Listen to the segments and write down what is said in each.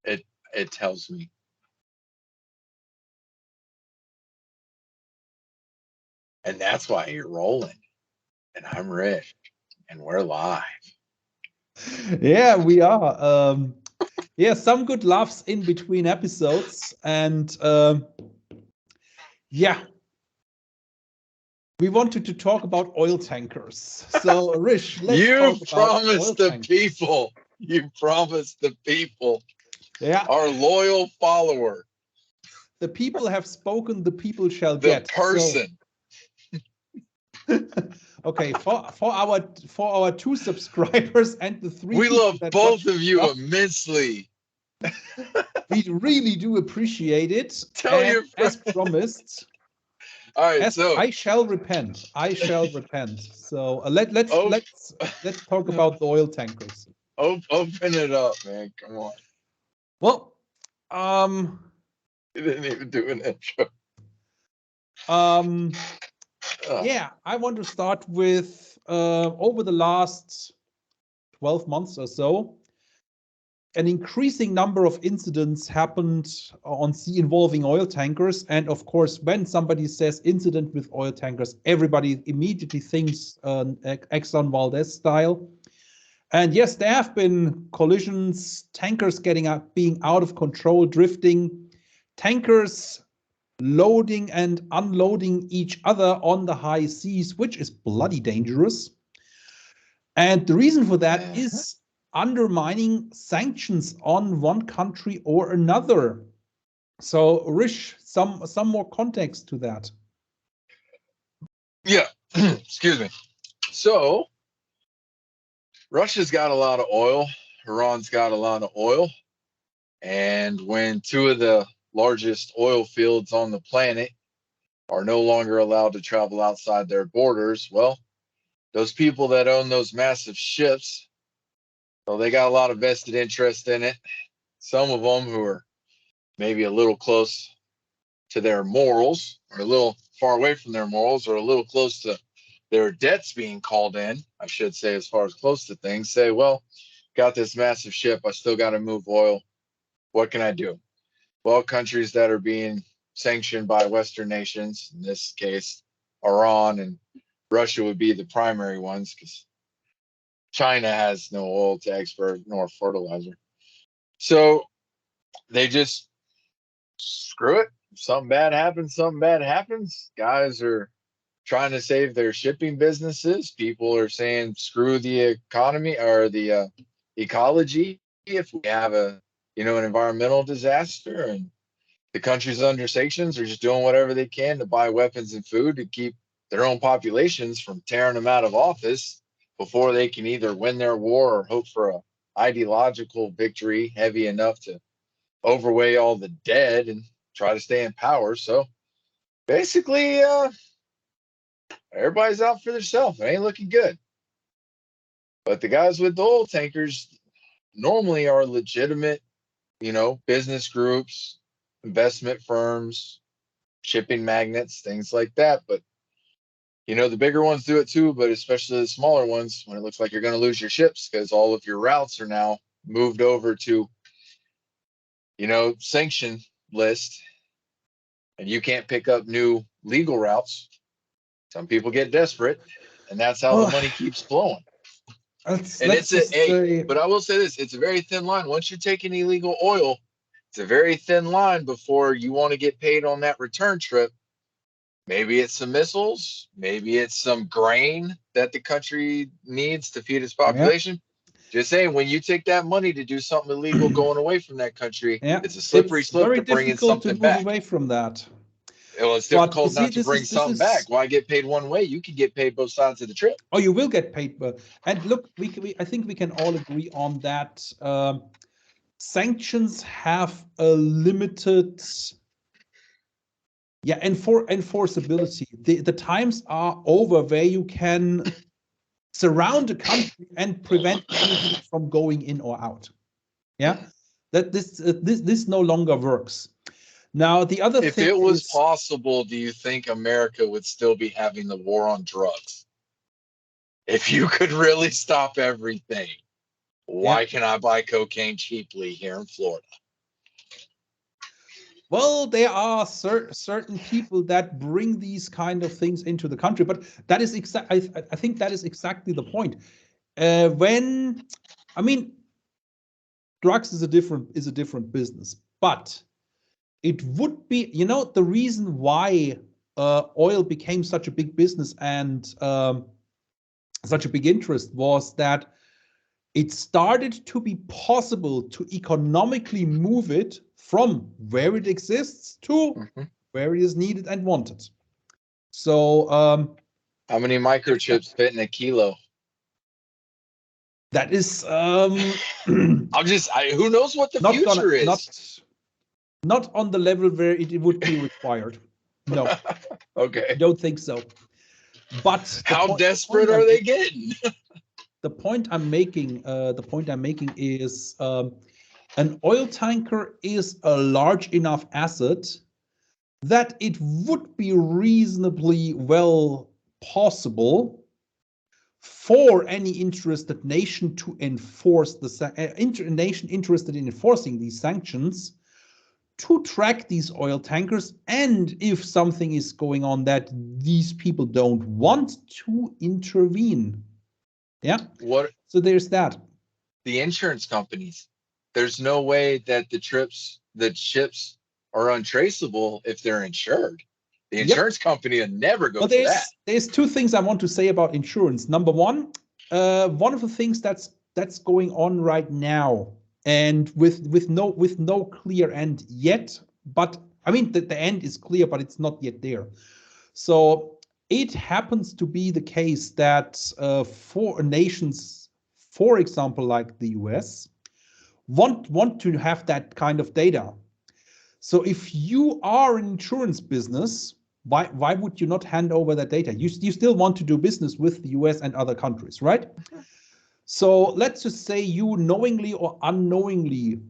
It tells me. And that's why you're rolling. And I'm Rish. And we're live. Yeah, we are. Yeah, some good laughs in between episodes, and yeah, we wanted to talk about oil tankers. So, Rish, let's You talk about oil promised the tankers. people. You promised the people. Yeah, Our loyal follower. the people have spoken. The people shall The get. So, person. okay, for our 2 subscribers and the 3 We people love that both watch of the you show, immensely. we really do appreciate it. Tell And your as friends. promised. All right, As so I shall repent. I shall repent. So let's op- let's talk about the oil tankers. open it up, man. Come on. Well, um, You didn't even do an intro. um, Ugh. yeah, I want to start with over the last 12 months or so, an increasing number of incidents happened on sea involving oil tankers. And of course, when somebody says incident with oil tankers, everybody immediately thinks Exxon Valdez style. And yes, there have been collisions, tankers being out of control, drifting, tankers loading and unloading each other on the high seas, which is bloody dangerous. And the reason for that is undermining sanctions on one country or another. So, Rish, some more context to that. Yeah. Excuse me. So Russia's got a lot of oil. Iran's got a lot of oil. And when two of the largest oil fields on the planet are no longer allowed to travel outside their borders, well, those people that own those massive ships, well, they got a lot of vested interest in it. Some of them who are maybe a little close to their morals, or a little far away from their morals, or a little close to their debts being called in, I should say, as far as close to things, say, well, got this massive ship. I still got to move oil. What can I do? Well, countries that are being sanctioned by Western nations, in this case, Iran and Russia would be the primary ones because China has no oil to export nor fertilizer. So they just screw it. If something bad happens, something bad happens. Guys are trying to save their shipping businesses. People are saying screw the economy or the ecology if we have an environmental disaster, and the countries under sanctions are just doing whatever they can to buy weapons and food to keep their own populations from tearing them out of office before they can either win their war or hope for a ideological victory heavy enough to overweigh all the dead and try to stay in power. So basically, everybody's out for themselves. It ain't looking good. But the guys with the oil tankers normally are legitimate, business groups, investment firms, shipping magnates, things like that. But, the bigger ones do it too, but especially the smaller ones when it looks like you're going to lose your ships because all of your routes are now moved over to, sanction list, and you can't pick up new legal routes. Some people get desperate, and that's how the Well, money keeps flowing. And let's just say, but I will say this, it's a very thin line. Once you're taking illegal oil, it's a very thin line before you want to get paid on that return trip. Maybe it's some missiles, maybe it's some grain that the country needs to feed its yeah, population. Just saying, when you take that money to do something illegal going away from that country, yeah, it's a slippery it's slope very to bringing difficult to something move back. away from that. Well, it's But you difficult see, not to this bring is this something back. is Why get paid one way? You could get paid both sides of the trip. oh, you will get paid. And look, I think we can all agree on that. Sanctions have a limited, yeah, enforceability. The times are over where you can surround a country and prevent anything from going in or out. Yeah, that this no longer works. Now the other If thing it was is, possible, do you think America would still be having the war on drugs? If you could really stop everything, yeah, why can I buy cocaine cheaply here in Florida? Well, there are certain people that bring these kind of things into the country, but that is I think that is exactly the point. I mean, drugs is a different business, but it would be, the reason why oil became such a big business and such a big interest was that it started to be possible to economically move it from where it exists to where it is needed and wanted. So how many microchips fit in a kilo? that is Who knows what the future is? not on the level where it would be required. No, Okay. I don't think so. But how desperate are they getting? The point I'm making is an oil tanker is a large enough asset that it would be reasonably well possible for any interested nation to enforce nation interested in enforcing these sanctions to track these oil tankers, and if something is going on that these people don't want, to intervene. Yeah. What? So there's that. The insurance companies. There's no way that the ships are untraceable if they're insured. The insurance company will never go for that. There's two things I want to say about insurance. Number one of the things that's going on right now, and with no clear end yet, but I mean the end is clear, but it's not yet there. So it happens to be the case that for nations, for example, like the US, want to have that kind of data. So if you are an insurance business, why would you not hand over that data? You still want to do business with the US and other countries, right? So let's just say you knowingly or unknowingly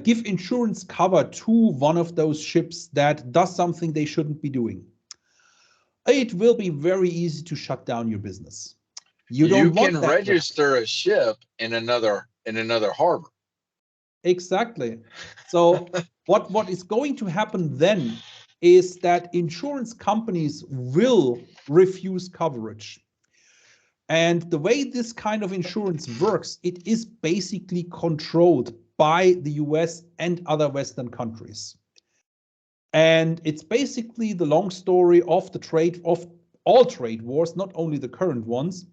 give insurance cover to one of those ships that does something they shouldn't be doing. It will be very easy to shut down your business. You can register a ship in another harbor. Exactly. So what is going to happen then is that insurance companies will refuse coverage. And the way this kind of insurance works, it is basically controlled by the US and other Western countries. And it's basically the long story of all trade wars, not only the current ones.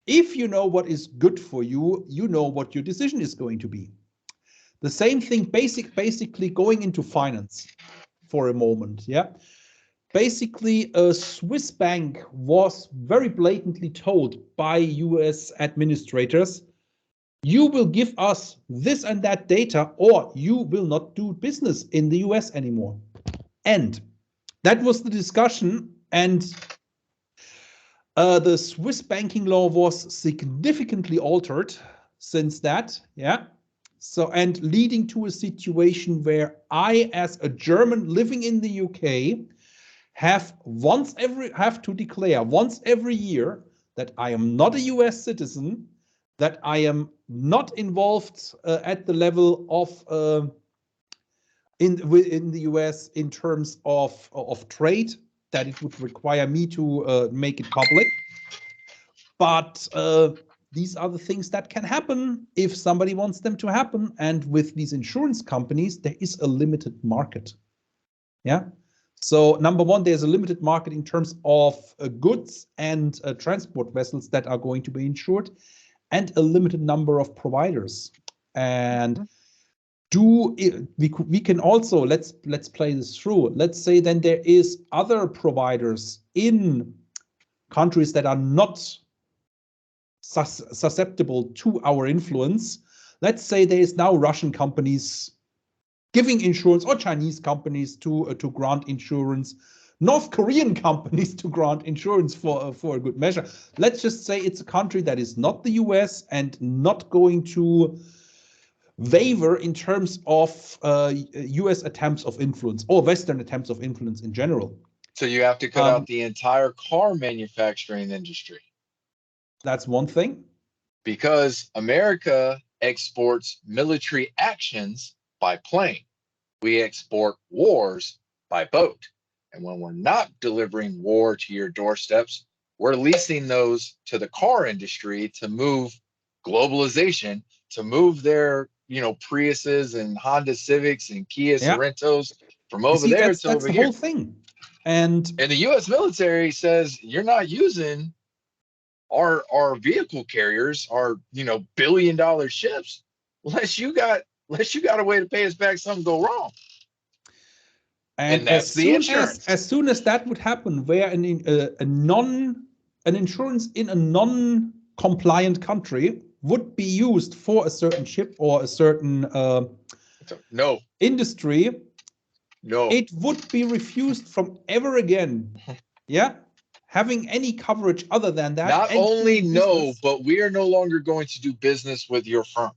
If you know what is good for you, you know what your decision is going to be. The same thing, basically going into finance for a moment, yeah. Basically, a Swiss bank was very blatantly told by US administrators, you will give us this and that data, or you will not do business in the US anymore. And that was the discussion, and the Swiss banking law was significantly altered since that, yeah. So, and leading to a situation where I, as a German living in the UK, have to declare once every year that I am not a US citizen, that I am not involved at the level of in the US in terms of trade, that it would require me to make it public. But these are the things that can happen if somebody wants them to happen. And with these insurance companies, there is a limited market. Yeah. So number one, there's a limited market in terms of goods and transport vessels that are going to be insured, and a limited number of providers. And we can also, let's play this through. Let's say then there is other providers in countries that are not susceptible to our influence. Let's say there is now Russian companies giving insurance, or Chinese companies to grant insurance, North Korean companies to grant insurance for a good measure. Let's just say it's a country that is not the US and not going to waver in terms of US attempts of influence, or Western attempts of influence in general. So you have to cut out the entire car manufacturing industry. That's one thing. Because America exports military actions by plane. We export wars by boat. And when we're not delivering war to your doorsteps, we're leasing those to the car industry to move globalization, to move their, Priuses and Honda Civics and Kia Yeah. Sorrentos from You over see, there that's to over the here. whole thing. And The U.S. military says you're not using our vehicle carriers, our billion-dollar ships, unless you got a way to pay us back. Something go wrong, and that's the insurance. as soon as that would happen, where an insurance in a non-compliant country would be used for a certain ship or a certain No, industry, no. it would be refused from ever again. Yeah, having any coverage other than that. Not And only doing no, business, but we are no longer going to do business with your firm.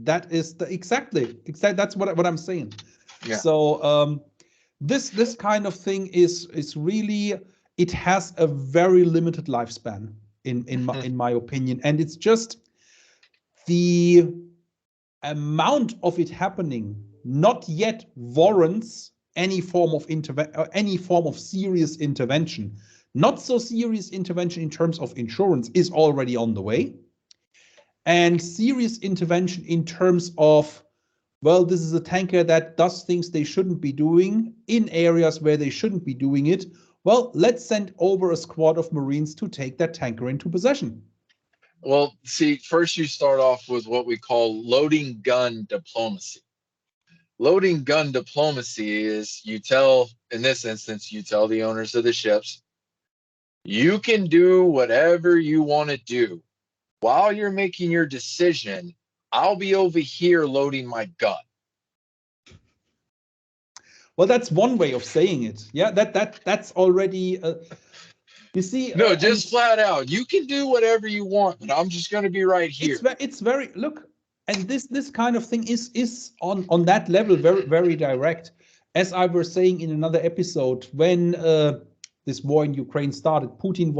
that is exactly that's what I'm saying. Yeah. So this kind of thing is really, it has a very limited lifespan in my opinion, and it's just the amount of it happening not yet warrants any form of serious intervention. Not so serious intervention in terms of insurance is already on the way, and serious intervention in terms of, well, this is a tanker that does things they shouldn't be doing in areas where they shouldn't be doing it. Well, let's send over a squad of Marines to take that tanker into possession. Well, see, first you start off with what we call loading gun diplomacy. Loading gun diplomacy is, in this instance, you tell the owners of the ships, you can do whatever you want to do. While you're making your decision, I'll be over here loading my gun. Well, that's one way of saying it. Yeah, that's already. You see, No, just flat out. You can do whatever you want, but I'm just going to be right here. It's very, look, and this kind of thing is on that level very, very direct. As I was saying in another episode, when this war in Ukraine started, Putin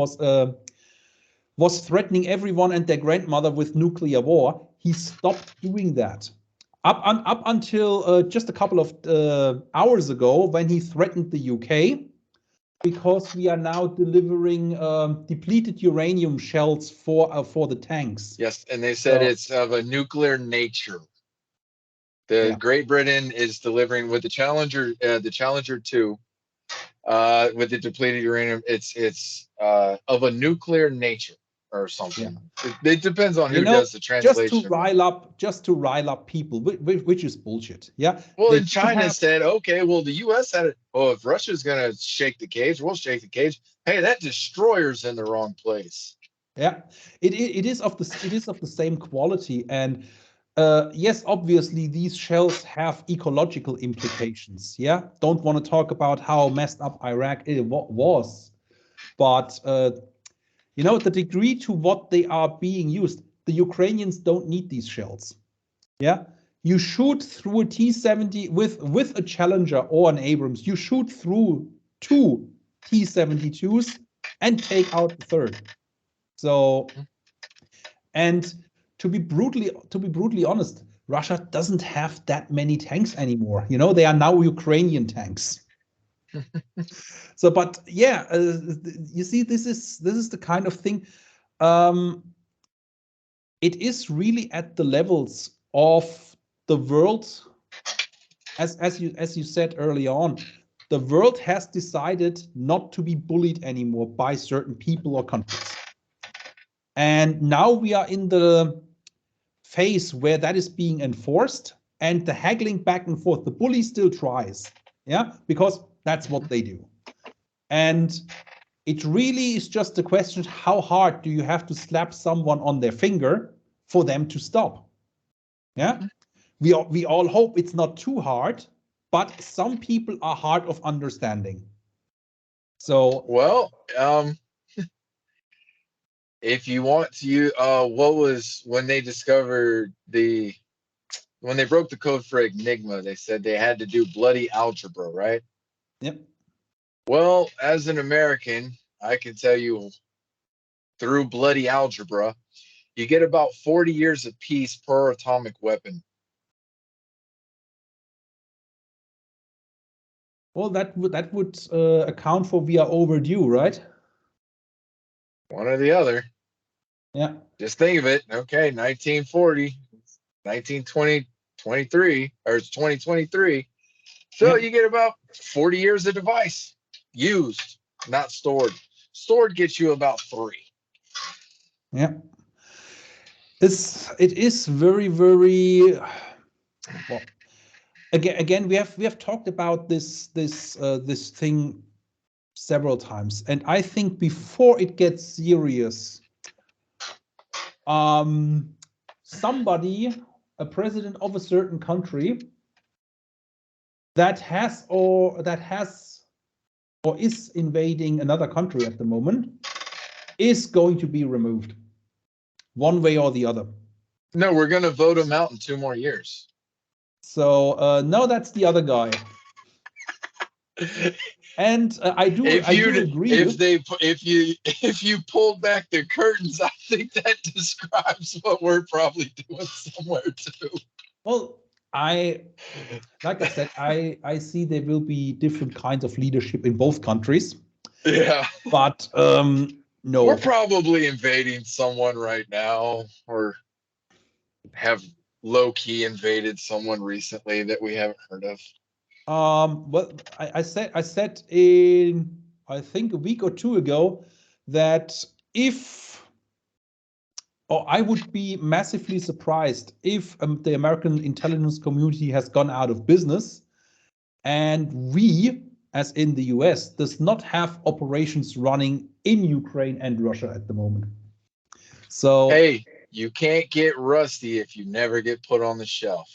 was threatening everyone and their grandmother with nuclear war. He stopped doing that. Up until just a couple of hours ago, when he threatened the UK, because we are now delivering depleted uranium shells for the tanks. Yes, and they said it's of a nuclear nature. Great Britain is delivering with the Challenger 2, with the depleted uranium. It's of a nuclear nature or something. Yeah. It depends on who does the translation. Just to rile up people, which is bullshit. Yeah. Well, and China said, okay, well, the U.S. had it. Oh, if Russia's going to shake the cage, we'll shake the cage. Hey, that destroyer's in the wrong place. Yeah, it is of the same quality, and yes, obviously these shells have ecological implications. Yeah, don't want to talk about how messed up Iraq was, but the degree to what they are being used, the Ukrainians don't need these shells. Yeah, you shoot through a T-70 with a Challenger or an Abrams, you shoot through 2 T-72s and take out the third. So, and to be brutally honest, Russia doesn't have that many tanks anymore. They are now Ukrainian tanks. So, but yeah, you see, this is the kind of thing. It is really at the levels of the world, as you said early on. The world has decided not to be bullied anymore by certain people or countries. And now we are in the phase where that is being enforced, and the haggling back and forth, the bully still tries, yeah, because that's what they do. And it really is just a question, how hard do you have to slap someone on their finger for them to stop? Yeah, we all hope it's not too hard, but some people are hard of understanding. So, well, if you want to, what was when they discovered when they broke the code for Enigma, they said they had to do bloody algebra, right? Yep. Well, as an American, I can tell you through bloody algebra, you get about 40 years of peace per atomic weapon. Well, that would account for we are overdue, right? One or the other. Yeah. Just think of it. Okay, 1940, 1920, 23, or it's 2023. So Yeah. you get about 40 years of device used, not stored. Stored gets you about 3. Yeah. It is very, very well. Again, we have talked about this thing several times, and I think before it gets serious, somebody, a president of a certain country that has or is invading another country at the moment is going to be removed one way or the other. No, we're going to vote him out in 2 more years. So no, that's the other guy. And I do agree. If you pulled back the curtains, I think that describes what we're probably doing somewhere too. Well, like I said, I see there will be different kinds of leadership in both countries. Yeah. But no. We're probably invading someone right now, or have low-key invaded someone recently that we haven't heard of. Well, I said in, I think, a week or 2 ago that I would be massively surprised if the American intelligence community has gone out of business and we, as in the US, does not have operations running in Ukraine and Russia at the moment. So hey, you can't get rusty if you never get put on the shelf.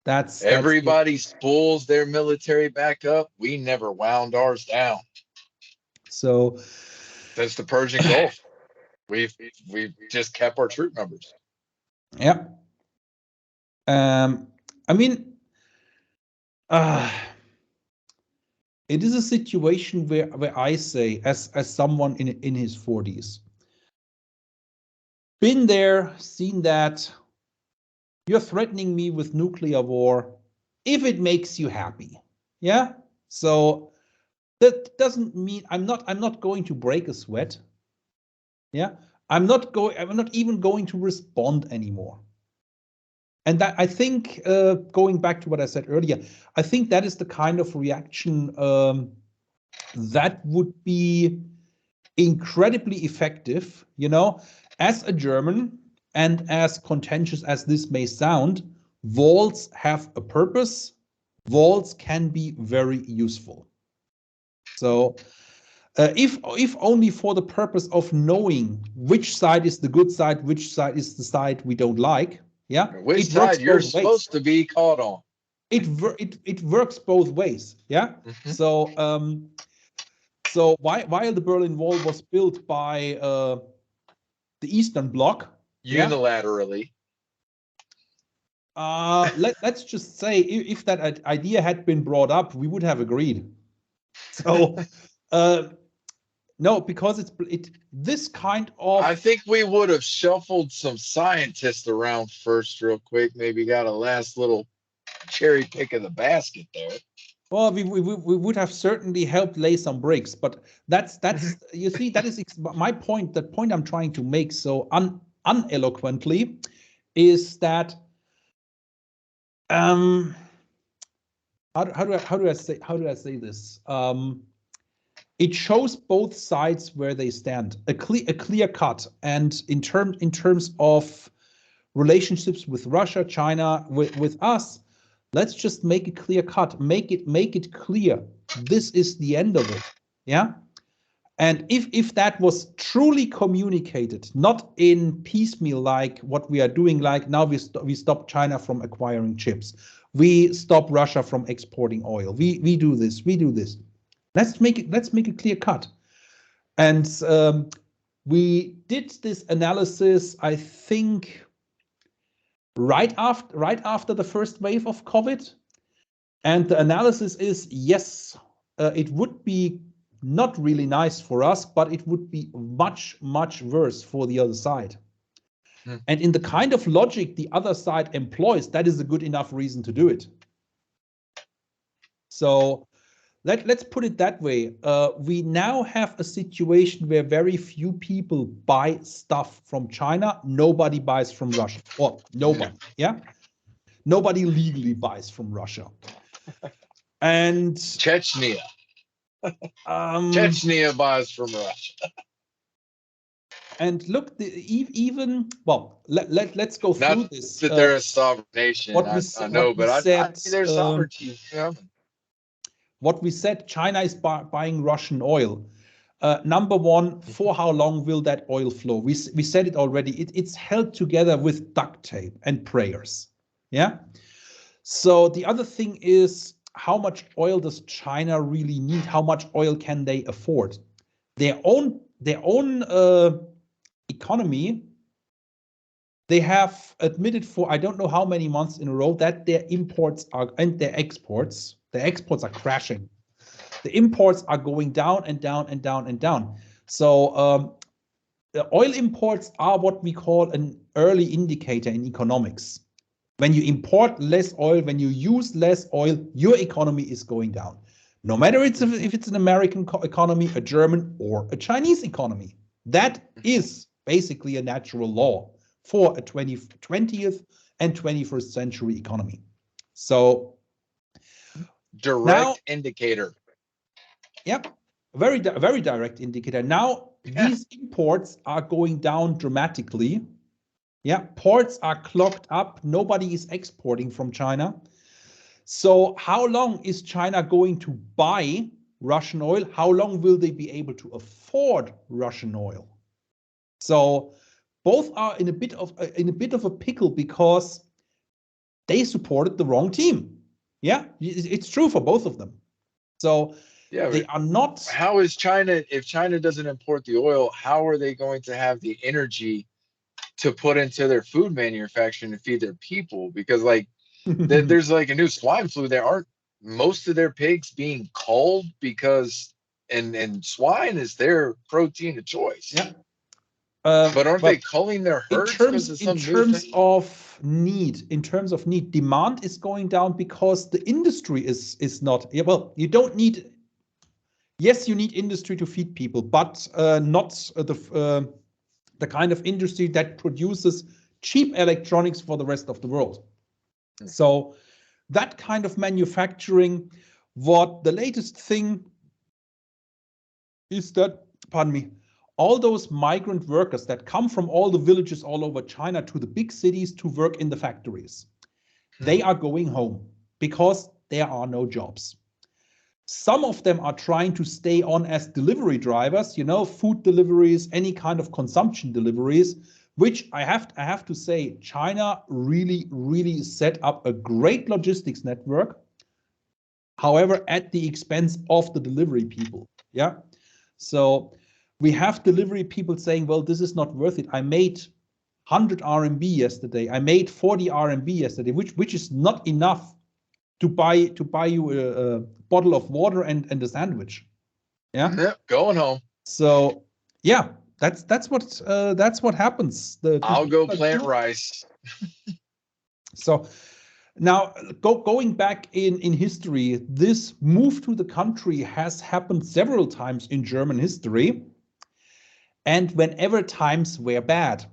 That's everybody spools their military back up. We never wound ours down. So that's the Persian Gulf. We've just kept our troop numbers. Yeah. I mean, it is a situation where I say, as someone in his 40s, been there, seen that. You're threatening me with nuclear war if it makes you happy. Yeah. So that doesn't mean I'm not going to break a sweat. Yeah. I'm not even going to respond anymore. And that, I think, going back to what I said earlier, I think that is the kind of reaction that would be incredibly effective. You know, as a German, and as contentious as this may sound, walls have a purpose. Walls can be very useful. So if only for the purpose of knowing which side is the good side, which side is the side we don't like. Yeah, which side you're supposed to be caught on. It works both ways. Yeah. Mm-hmm. So while the Berlin Wall was built by the Eastern Bloc unilaterally, let's just say if that idea had been brought up, we would have agreed. So no, because it's this kind of. I think we would have shuffled some scientists around first, real quick. Maybe got a last little cherry pick of the basket there. Well, we would have certainly helped lay some bricks, but that's you see, that is my point. The point I'm trying to make so uneloquently is that how do I say this? It shows both sides where they stand, a clear cut, and in terms of relationships with Russia, China, with us. Let's just make it clear cut. Make it clear. This is the end of it. Yeah. And if that was truly communicated, not in piecemeal like what we are doing, like now we stop China from acquiring chips, we stop Russia from exporting oil, we do this, we do this. Let's make it clear cut. And we did this analysis, I think, right after the first wave of COVID. And the analysis is, yes, it would be not really nice for us, but it would be much, much worse for the other side. And in the kind of logic the other side employs, that is a good enough reason to do it. So let's put it that way. We now have a situation where very few people buy stuff from China. Nobody buys from Russia. Or nobody, yeah? Nobody legally buys from Russia. And Chechnya. Chechnya buys from Russia. And look, let's go through Not this. that they're a sovereign nation, I know, but I see their sovereignty. What we said, China is buying Russian oil. Number one, for how long will that oil flow? We said it already. It's held together with duct tape and prayers. Yeah. So the other thing is, how much oil does China really need? How much oil can they afford? Their own economy, they have admitted for I don't know how many months in a row that their imports are and their exports are crashing. The imports are going down and down and down and down. So the oil imports are what we call an early indicator in economics. When you import less oil, when you use less oil, your economy is going down. No matter if it's an American economy, a German, or a Chinese economy. That is basically a natural law for a 20th and 21st century economy. So direct indicator. Yeah, very direct indicator. Now these imports are going down dramatically. Yeah, ports are clogged up. Nobody is exporting from China. So how long is China going to buy Russian oil? How long will they be able to afford Russian oil? So both are in a bit of a pickle because they supported the wrong team. Yeah, it's true for both of them. So yeah, they are not. How is China, if China doesn't import the oil, how are they going to have the energy to put into their food manufacturing to feed their people? Because like there's like a new swine flu. There aren't most of their pigs being culled because and swine is their protein of choice. Yeah. But aren't they culling their herds because of some new thing? In terms of need, demand is going down because the industry is not. Yeah, well, you don't need. Yes, you need industry to feed people, but not the kind of industry that produces cheap electronics for the rest of the world. So that kind of manufacturing, what the latest thing is that, pardon me, all those migrant workers that come from all the villages all over China to the big cities to work in the factories, they are going home because there are no jobs. Some of them are trying to stay on as delivery drivers, food deliveries, any kind of consumption deliveries, which I have to say, China really, really set up a great logistics network. However, at the expense of the delivery people. Yeah. So we have delivery people saying, well, this is not worth it. I made 100 RMB yesterday. I made 40 RMB yesterday, which is not enough to buy you a bottle of water and a sandwich. Yeah, going home. So yeah, that's what happens. I'll go plant rice. So now going back in history, this move to the country has happened several times in German history, and whenever times were bad.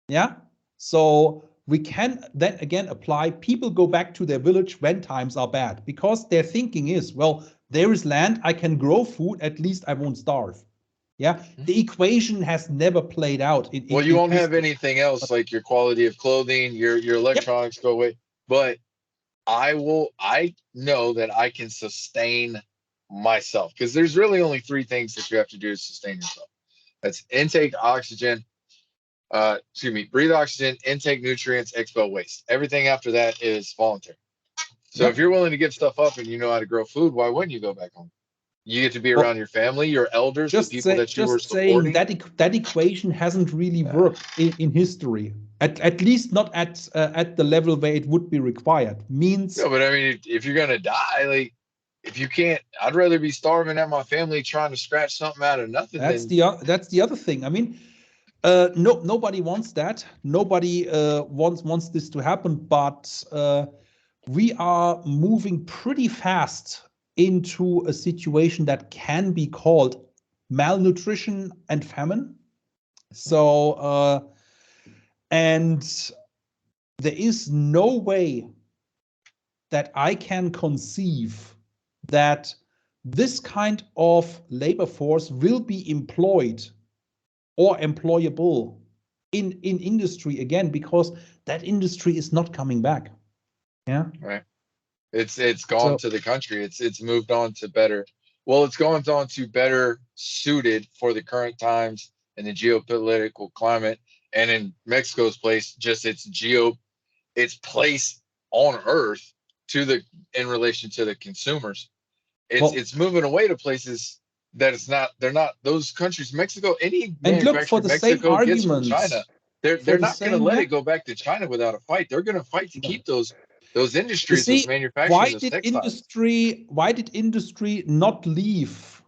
Yeah, so we can then again apply, people go back to their village when times are bad, because their thinking is, well, there is land, I can grow food, at least I won't starve. Yeah, the equation has never played out. Well, you won't have anything else, like your quality of clothing, your electronics go away. But I know that I can sustain myself, because there's really only three things that you have to do to sustain yourself. That's intake oxygen, breathe oxygen, intake nutrients, expel waste. Everything after that is voluntary. So if you're willing to give stuff up and you know how to grow food, why wouldn't you go back home? You get to be around your family, your elders, the people that you were supporting. That equation hasn't really worked in history. At least not at the level where it would be required. No, but I mean, if you're gonna die, like, if you can't, I'd rather be starving at my family trying to scratch something out of nothing. That's the other thing. I mean, nobody wants that. Nobody wants this to happen. But we are moving pretty fast into a situation that can be called malnutrition and famine. So, and there is no way that I can conceive that this kind of labor force will be employed or employable in industry again, because that industry is not coming back. Yeah. Right. It's gone to the country. It's moved on to better. Well, it's gone on to better suited for the current times and the geopolitical climate. And in Mexico's place, just its place on Earth to the in relation to the consumers. It's moving away to places that they're not those countries. Mexico, any and look, for manufacturer the same Mexico gets from arguments, China, they're not going to let it go back to China without a fight. They're going to fight to keep those industries, those manufacturers, those textiles. Why did industry not leave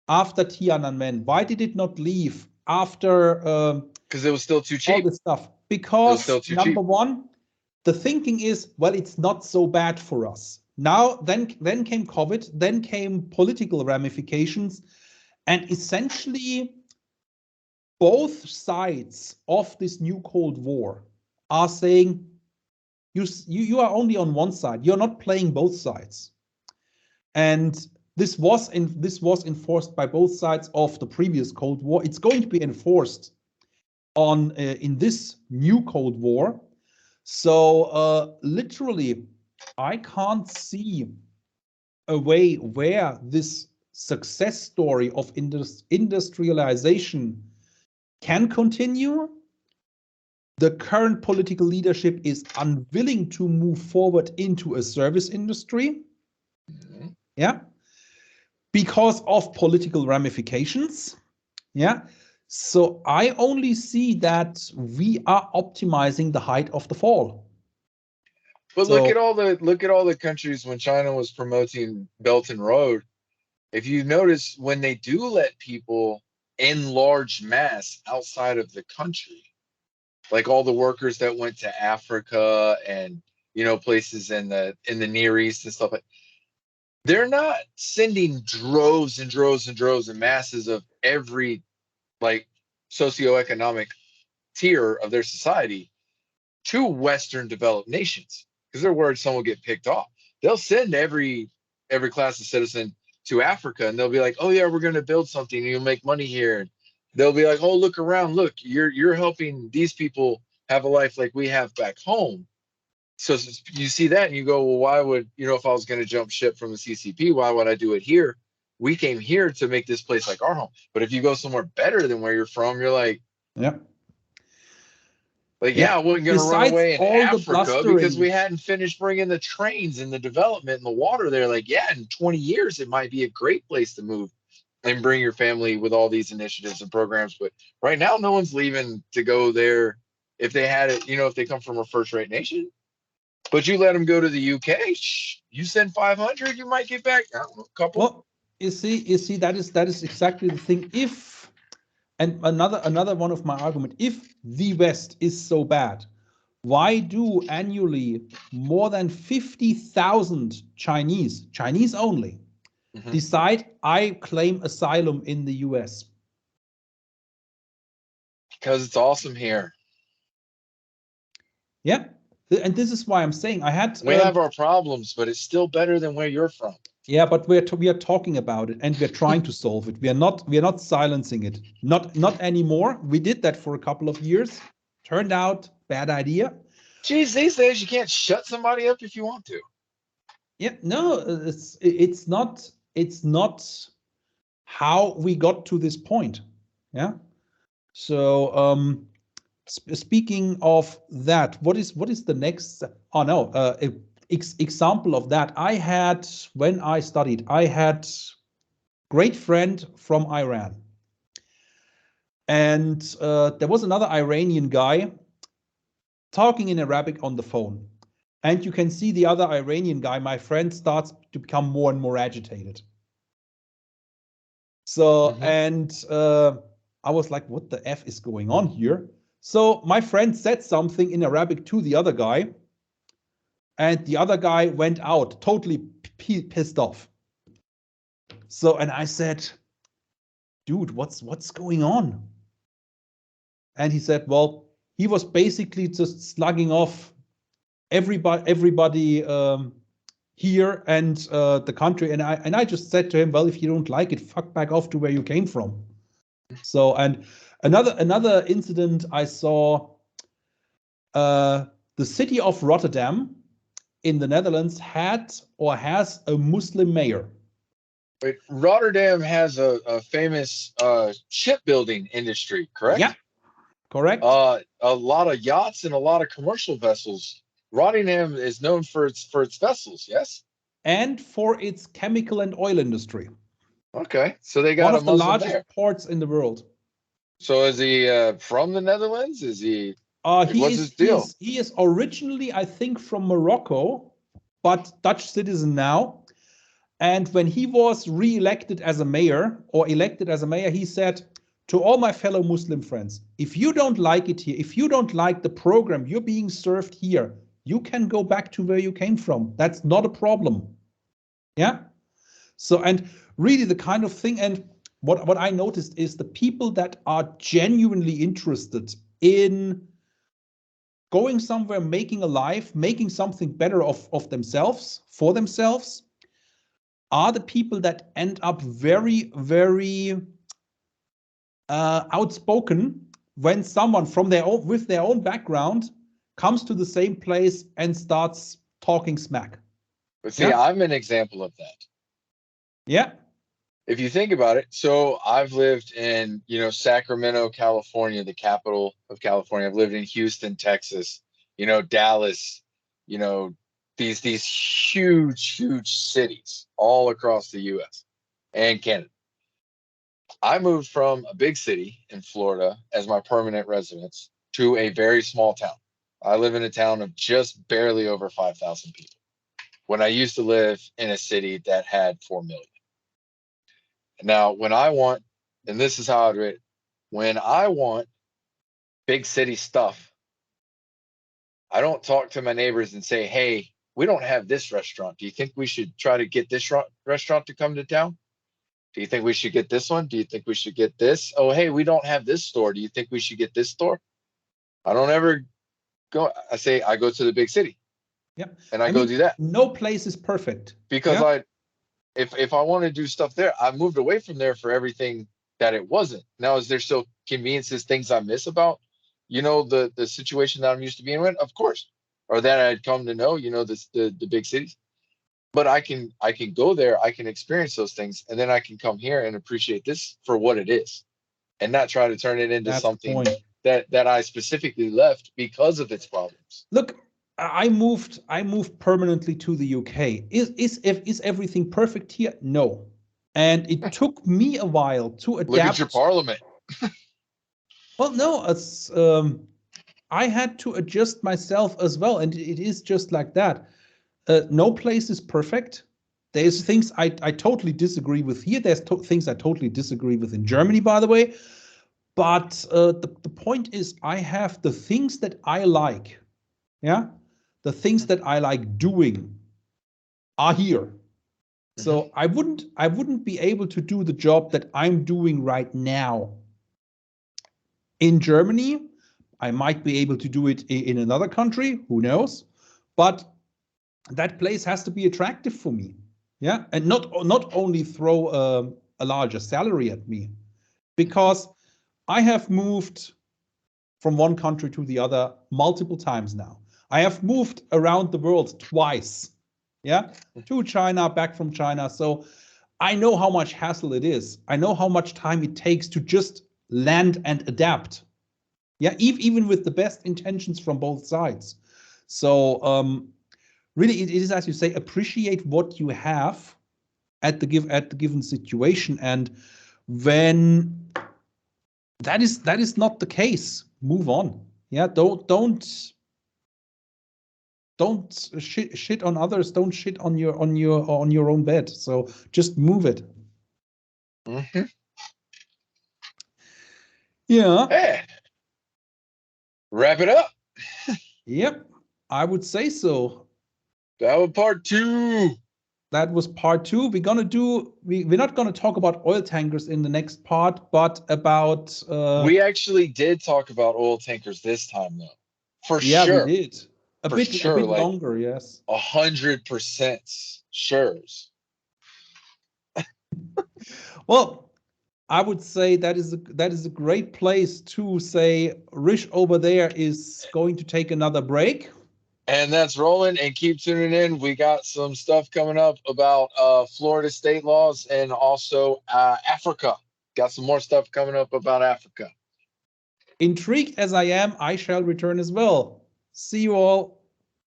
after Tiananmen? Why did it not leave after? Because it was still too cheap. All this stuff. Because number one, the thinking is, well, it's not so bad for us. Now, then came COVID, then came political ramifications, and essentially both sides of this new Cold War are saying, you are only on one side. You're not playing both sides. And this was enforced by both sides of the previous Cold War. It's going to be enforced on in this new Cold War. So literally, I can't see a way where this success story of industrialization can continue. The current political leadership is unwilling to move forward into a service industry. Mm-hmm. Yeah. Because of political ramifications. Yeah. So I only see that we are optimizing the height of the fall. But look at all the countries when China was promoting Belt and Road. If you notice, when they do let people in large mass outside of the country, like all the workers that went to Africa and places in the Near East and stuff like, they're not sending droves and droves and droves and masses of every like socioeconomic tier of their society to Western developed nations because they're worried someone will get picked off. They'll send every class of citizen to Africa and they'll be like, oh yeah, we're going to build something and you'll make money here. And they'll be like, oh, look around, look, you're helping these people have a life like we have back home. So you see that and you go, well, why would, if I was going to jump ship from the CCP, why would I do it here? We came here to make this place like our home. But if you go somewhere better than where you're from, you're like, yeah. Like, yeah, I wasn't going to run away in Africa because we hadn't finished bringing the trains and the development and the water there. Like, yeah, in 20 years, it might be a great place to move and bring your family with all these initiatives and programs. But right now, no one's leaving to go there if they had it, if they come from a first-rate nation. But you let them go to the UK, you send 500, you might get back, I don't know, a couple. Well, you see, that is exactly the thing. And another one of my argument, if the West is so bad, why do annually more than 50,000 Chinese only, decide I claim asylum in the US? Because it's awesome here. Yeah. And this is why I'm saying we have our problems, but it's still better than where you're from. Yeah, but we are talking about it and we're trying to solve it. We are not silencing it. Not anymore. We did that for a couple of years. Turned out bad idea. Geez, these days you can't shut somebody up if you want to. Yeah, no, it's not how we got to this point. Yeah. So speaking of that, what is the next? Oh no, example of that. When I studied, I had great friend from Iran. And there was another Iranian guy talking in Arabic on the phone. And you can see the other Iranian guy, my friend, starts to become more and more agitated. So, and I was like, what the F is going on here? So my friend said something in Arabic to the other guy. and the other guy went out, totally pissed off. So, and I said, dude, what's going on? And he said, well, he was basically just slugging off everybody here and the country. And I just said to him, well, if you don't like it, fuck back off to where you came from. So, and another incident I saw, the city of Rotterdam in the Netherlands had or has a Muslim mayor. Wait, Rotterdam has a famous shipbuilding industry, correct? Yeah, correct. A lot of yachts and a lot of commercial vessels. Rotterdam is known for its vessels, yes? And for its chemical and oil industry. Okay, so they got One a of the Muslim largest there. ports in the world. So is he from the Netherlands? Is he? What's his deal? He is originally, I think, from Morocco, but Dutch citizen now. And when he was re-elected as a mayor or elected as a mayor, he said to all my fellow Muslim friends, if you don't like it here, if you don't like the program you're being served here, you can go back to where you came from. That's not a problem. Yeah. So, and really the kind of thing, and what I noticed is the people that are genuinely interested in going somewhere, making a life, making something better of themselves, for themselves, are the people that end up very, very outspoken when someone from their own, with their own background, comes to the same place and starts talking smack. But see, I'm an example of that. Yeah. If you think about it, so I've lived in, Sacramento, California, the capital of California. I've lived in Houston, Texas, Dallas, these huge, huge cities all across the US and Canada. I moved from a big city in Florida as my permanent residence to a very small town. I live in a town of just barely over 5,000 people when I used to live in a city that had 4 million. Now, when I want, and this is how I'd rate it, when I want big city stuff, I don't talk to my neighbors and say, hey, we don't have this restaurant. Do you think we should try to get this restaurant to come to town? Do you think we should get this one? Do you think we should get this? Oh, hey, we don't have this store. Do you think we should get this store? I don't ever go. I go to the big city. Yeah. And I go do that. No place is perfect. Because if I want to do stuff there, I moved away from there for everything that it wasn't. Now, is there still conveniences, things I miss about, the situation that I'm used to being in? Of course. Or that I'd come to know, the big cities. But I can go there, I can experience those things, and then I can come here and appreciate this for what it is, and not try to turn it into something that I specifically left because of its problems. Look, I moved permanently to the UK. Is everything perfect here? No. And it took me a while to adapt. Look at your parliament. Well, no, it's I had to adjust myself as well, and it is just like that. No place is perfect. There's things I totally disagree with here. There's things I totally disagree with in Germany, by the way. But the point is, I have the things that I like. Yeah, the things that I like doing are here. So I wouldn't be able to do the job that I'm doing right now in Germany. I might be able to do it in another country, who knows? But that place has to be attractive for me. Yeah, and not only throw a larger salary at me, because I have moved from one country to the other multiple times now. I have moved around the world twice. Yeah, to China, back from China. So I know how much hassle it is. I know how much time it takes to just land and adapt. Yeah, even with the best intentions from both sides. So really, it is, as you say, appreciate what you have at the given situation, and when that is not the case, move on. Yeah, don't shit on others. Don't shit on your own bed. So just move it. Mm-hmm. Yeah. Hey, wrap it up. Yep, I would say so. That was part 2. That was part 2. We're not gonna talk about oil tankers in the next part, but about We actually did talk about oil tankers this time, though. For yeah, sure. we did. A bit like longer, yes. 100% sure. Well, I would say that is a great place to say Rish over there is going to take another break. And that's Roland, and keep tuning in. We got some stuff coming up about Florida state laws and also Africa. Got some more stuff coming up about Africa. Intrigued as I am, I shall return as well. See you all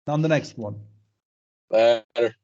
on the next one. Later.